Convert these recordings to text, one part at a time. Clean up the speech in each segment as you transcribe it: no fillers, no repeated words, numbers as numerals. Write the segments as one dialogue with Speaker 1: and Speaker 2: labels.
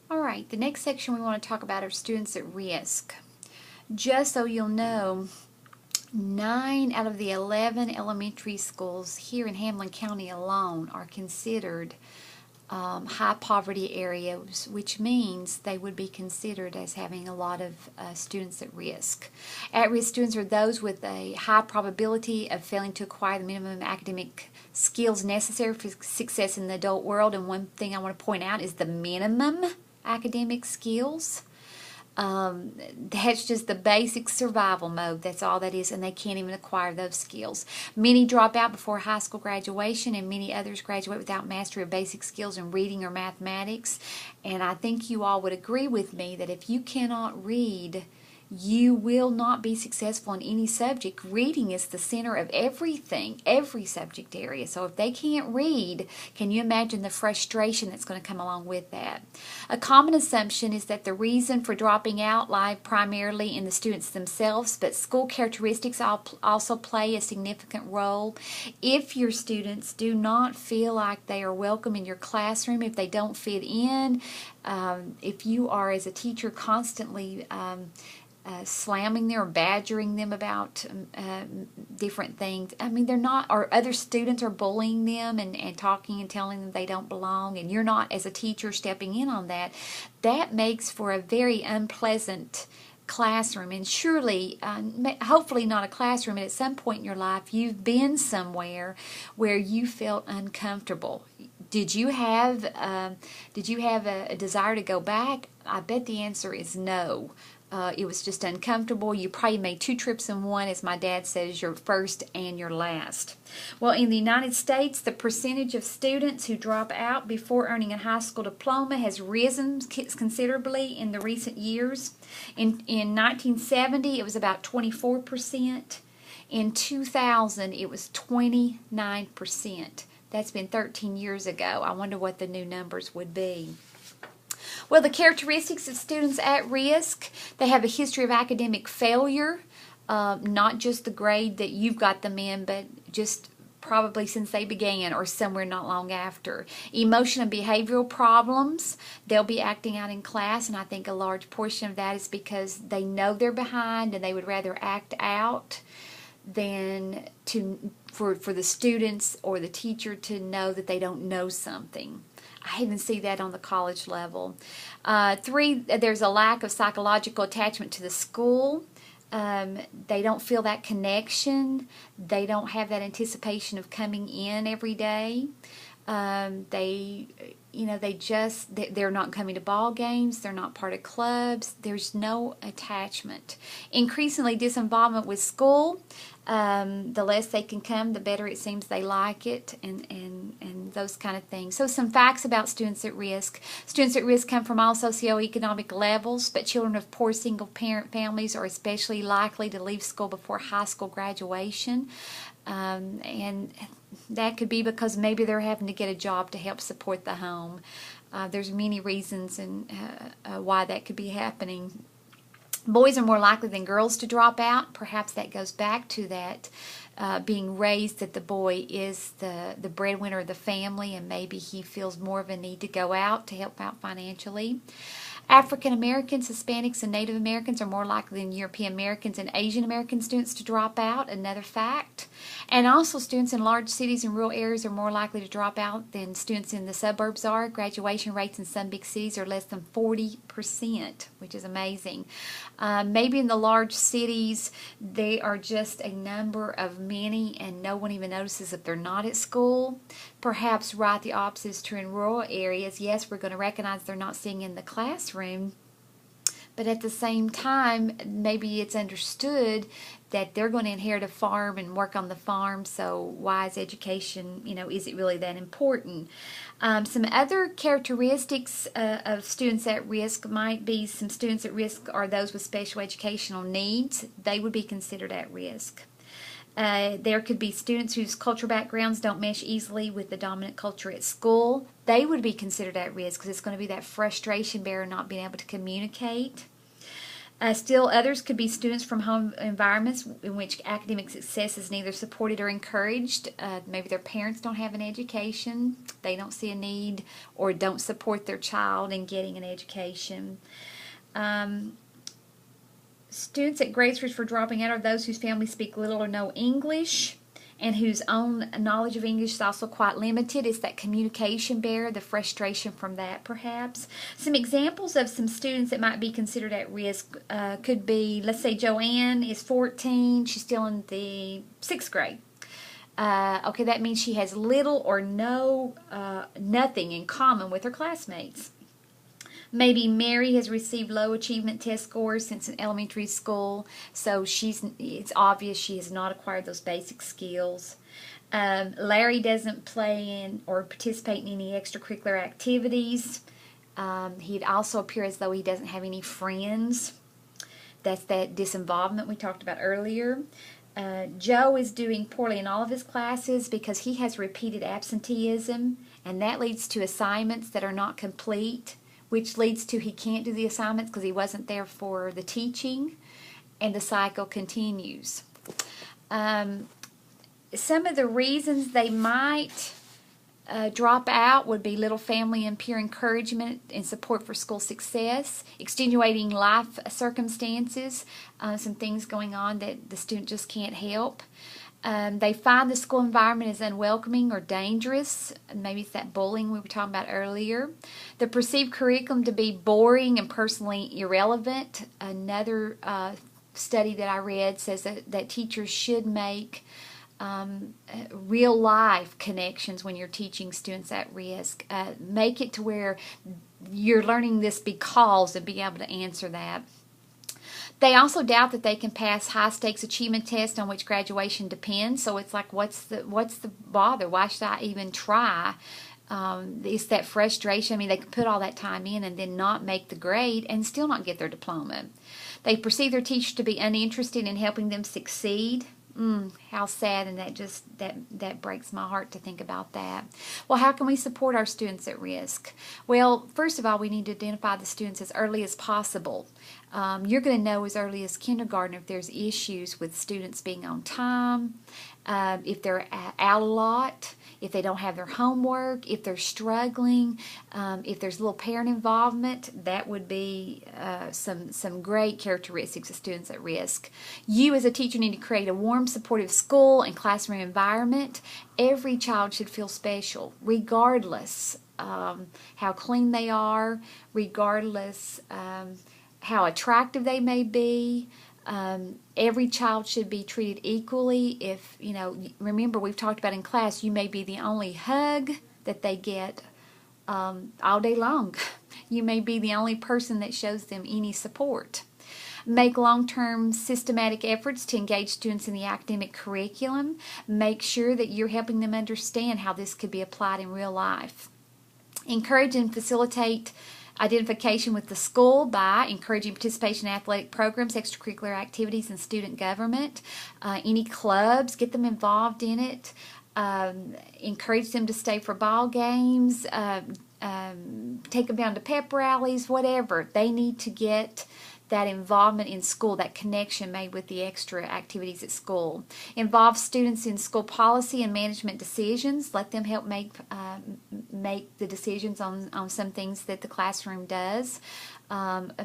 Speaker 1: All right, the next section we want to talk about are students at risk. Just so you'll know, 9 out of the 11 elementary schools here in Hamlin County alone are considered high poverty areas, which means they would be considered as having a lot of students at risk. At-risk students are those with a high probability of failing to acquire the minimum academic skills necessary for success in the adult world. And one thing I want to point out is the minimum academic skills. That's just the basic survival mode. That's all that is, and they can't even acquire those skills. Many drop out before high school graduation, and many others graduate without mastery of basic skills in reading or mathematics. And I think you all would agree with me that if you cannot read, you will not be successful in any subject. Reading is the center of everything, every subject area. So if they can't read, can you imagine the frustration that's going to come along with that? A common assumption is that the reason for dropping out lie primarily in the students themselves, but school characteristics also play a significant role. If your students do not feel like they are welcome in your classroom, if they don't fit in, if you are as a teacher constantly slamming them or badgering them about different things. I mean, they're not, or other students are bullying them and talking and telling them they don't belong, and you're not, as a teacher, stepping in on that. That makes for a very unpleasant classroom. And surely, hopefully not a classroom, but at some point in your life, you've been somewhere where you felt uncomfortable. Did you have a desire to go back? I bet the answer is no. It was just uncomfortable. You probably made 2 trips in one, as my dad says, your first and your last. Well, in the United States, the percentage of students who drop out before earning a high school diploma has risen considerably in the recent years. In 1970, it was about 24%. In 2000, it was 29%. That's been 13 years ago. I wonder what the new numbers would be. Well, the characteristics of students at risk: they have a history of academic failure, not just the grade that you've got them in, but just probably since they began or somewhere not long after. Emotional and behavioral problems, they'll be acting out in class, and I think a large portion of that is because they know they're behind and they would rather act out than for the students or the teacher to know that they don't know something. I even see that on the college level. 3, there's a lack of psychological attachment to the school. They don't feel that connection. They don't have that anticipation of coming in every day. They're not coming to ball games. They're not part of clubs. There's no attachment. Increasingly disinvolvement with school. The less they can come, the better it seems they like it, and those kind of things. So some facts about students at risk. Students at risk come from all socioeconomic levels, but children of poor single-parent families are especially likely to leave school before high school graduation. And that could be because maybe they're having to get a job to help support the home. There's many reasons and why that could be happening. Boys are more likely than girls to drop out. Perhaps that goes back to that being raised that the boy is the breadwinner of the family, and maybe he feels more of a need to go out to help out financially. African Americans, Hispanics, and Native Americans are more likely than European Americans and Asian American students to drop out, another fact. And also students in large cities and rural areas are more likely to drop out than students in the suburbs are. Graduation rates in some big cities are less than 40%, which is amazing. Maybe in the large cities, they are just a number of many, and no one even notices if they're not at school. Perhaps right the opposite is true in rural areas. Yes, we're going to recognize they're not sitting in the classroom, but at the same time, maybe it's understood that they're going to inherit a farm and work on the farm, so why is education, is it really that important? Some other characteristics of students at risk might be some students at risk are those with special educational needs. They would be considered at risk. There could be students whose cultural backgrounds don't mesh easily with the dominant culture at school. They would be considered at risk because it's going to be that frustration barrier not being able to communicate. Still, others could be students from home environments in which academic success is neither supported or encouraged. Maybe their parents don't have an education, they don't see a need, or don't support their child in getting an education. Students at grades for dropping out are those whose families speak little or no English, and whose own knowledge of English is also quite limited. It's that communication barrier, the frustration from that perhaps. Some examples of some students that might be considered at risk could be, let's say Joanne is 14, she's still in the 6th grade. Okay, that means she has little or nothing in common with her classmates. Maybe Mary has received low achievement test scores since elementary school, so it's obvious she has not acquired those basic skills. Larry doesn't play in or participate in any extracurricular activities. He'd also appear as though he doesn't have any friends. That's that disinvolvement we talked about earlier. Joe is doing poorly in all of his classes because he has repeated absenteeism, and that leads to assignments that are not complete, which leads to he can't do the assignments because he wasn't there for the teaching, and the cycle continues. Some of the reasons they might drop out would be little family and peer encouragement and support for school success, extenuating life circumstances, some things going on that the student just can't help. They find the school environment is unwelcoming or dangerous. Maybe it's that bullying we were talking about earlier. The perceived curriculum to be boring and personally irrelevant. Another study that I read says that teachers should make real life connections when you're teaching students at risk. Make it to where you're learning this because, and being able to answer that. They also doubt that they can pass high-stakes achievement tests on which graduation depends. So it's like, what's the bother? Why should I even try? It's that frustration. I mean, they can put all that time in and then not make the grade and still not get their diploma. They perceive their teacher to be uninterested in helping them succeed. How sad, and that breaks my heart to think about that. Well, how can we support our students at risk? Well, first of all, we need to identify the students as early as possible. You're going to know as early as kindergarten if there's issues with students being on time, if they're out a lot, if they don't have their homework, if they're struggling, if there's little parent involvement. That would be some great characteristics of students at risk. You as a teacher need to create a warm, supportive school and classroom environment. Every child should feel special, regardless how clean they are, regardless how attractive they may be. Every child should be treated equally. If, remember we've talked about in class, you may be the only hug that they get all day long. You may be the only person that shows them any support. Make long-term systematic efforts to engage students in the academic curriculum. Make sure that you're helping them understand how this could be applied in real life. Encourage and facilitate identification with the school by encouraging participation in athletic programs, extracurricular activities, and student government. Any clubs, get them involved in it. Encourage them to stay for ball games. Take them down to pep rallies, whatever. They need to get that involvement in school, that connection made with the extra activities at school. Involve students in school policy and management decisions. Let them help make the decisions on some things that the classroom does.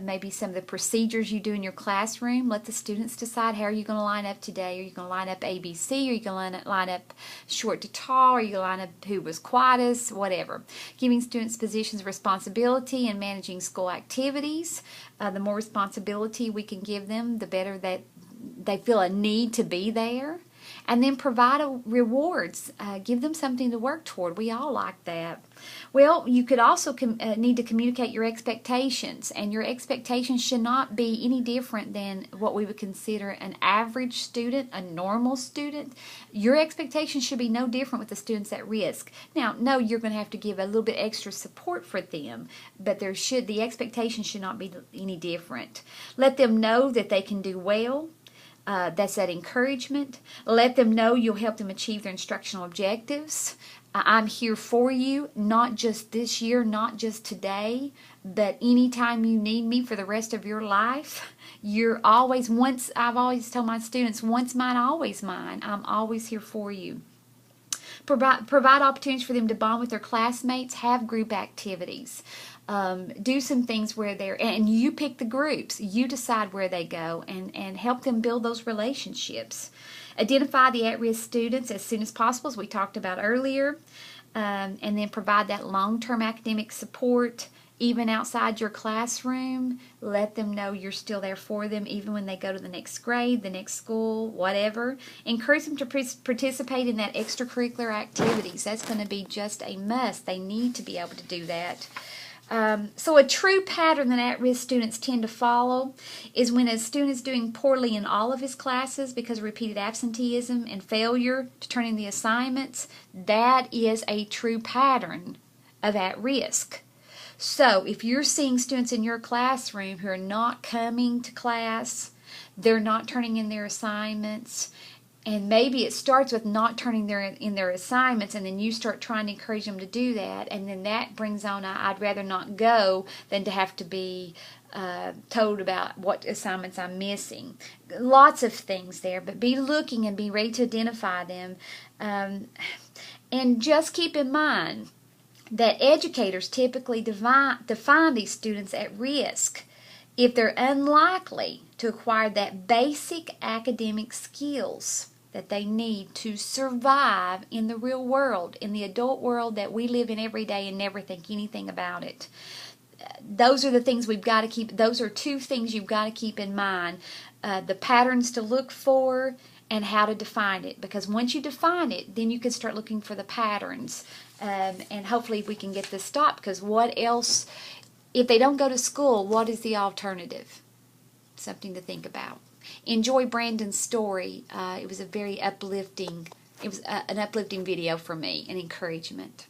Speaker 1: Maybe some of the procedures you do in your classroom. Let the students decide, how are you going to line up today? Are you going to line up ABC? Are you going to line up short to tall? Are you going to line up who was quietest? Whatever. Giving students positions of responsibility in managing school activities. The more responsibility we can give them, the better that they feel a need to be there. And then provide rewards. Give them something to work toward. We all like that. Well, you could also need to communicate your expectations, and your expectations should not be any different than what we would consider an average student, a normal student. Your expectations should be no different with the students at risk. Now, no, you're going to have to give a little bit extra support for them, but the expectation should not be any different. Let them know that they can do well. That's that encouragement. Let them know you'll help them achieve their instructional objectives. I'm here for you, not just this year, not just today, But anytime you need me for the rest of your life, I've always told my students, once mine, always mine. I'm always here for you. Provide opportunities for them to bond with their classmates, have group activities. Do some things where and you pick the groups, you decide where they go, and help them build those relationships. Identify the at-risk students as soon as possible, as we talked about earlier, and then provide that long-term academic support. Even outside your classroom, let them know you're still there for them, even when they go to the next grade, the next school, whatever. Encourage them to participate in that extracurricular activities. That's going to be just a must. They need to be able to do that. So a true pattern that at-risk students tend to follow is when a student is doing poorly in all of his classes because of repeated absenteeism and failure to turn in the assignments. That is a true pattern of at-risk. So if you're seeing students in your classroom who are not coming to class, they're not turning in their assignments, and maybe it starts with not turning in their assignments, and then you start trying to encourage them to do that, and then that brings on I'd rather not go than to have to be told about what assignments I'm missing. Lots of things there, but be looking and be ready to identify them. And just keep in mind that educators typically define these students at risk if they're unlikely to acquire that basic academic skills that they need to survive in the real world, in the adult world that we live in every day and never think anything about it. Those are the things we've got to keep. Those are two things you've got to keep in mind. The patterns to look for and how to define it. Because once you define it, then you can start looking for the patterns. And hopefully we can get this stopped, because what else, if they don't go to school, what is the alternative? Something to think about. Enjoy Brandon's story. It was a very uplifting, an uplifting video for me, an encouragement.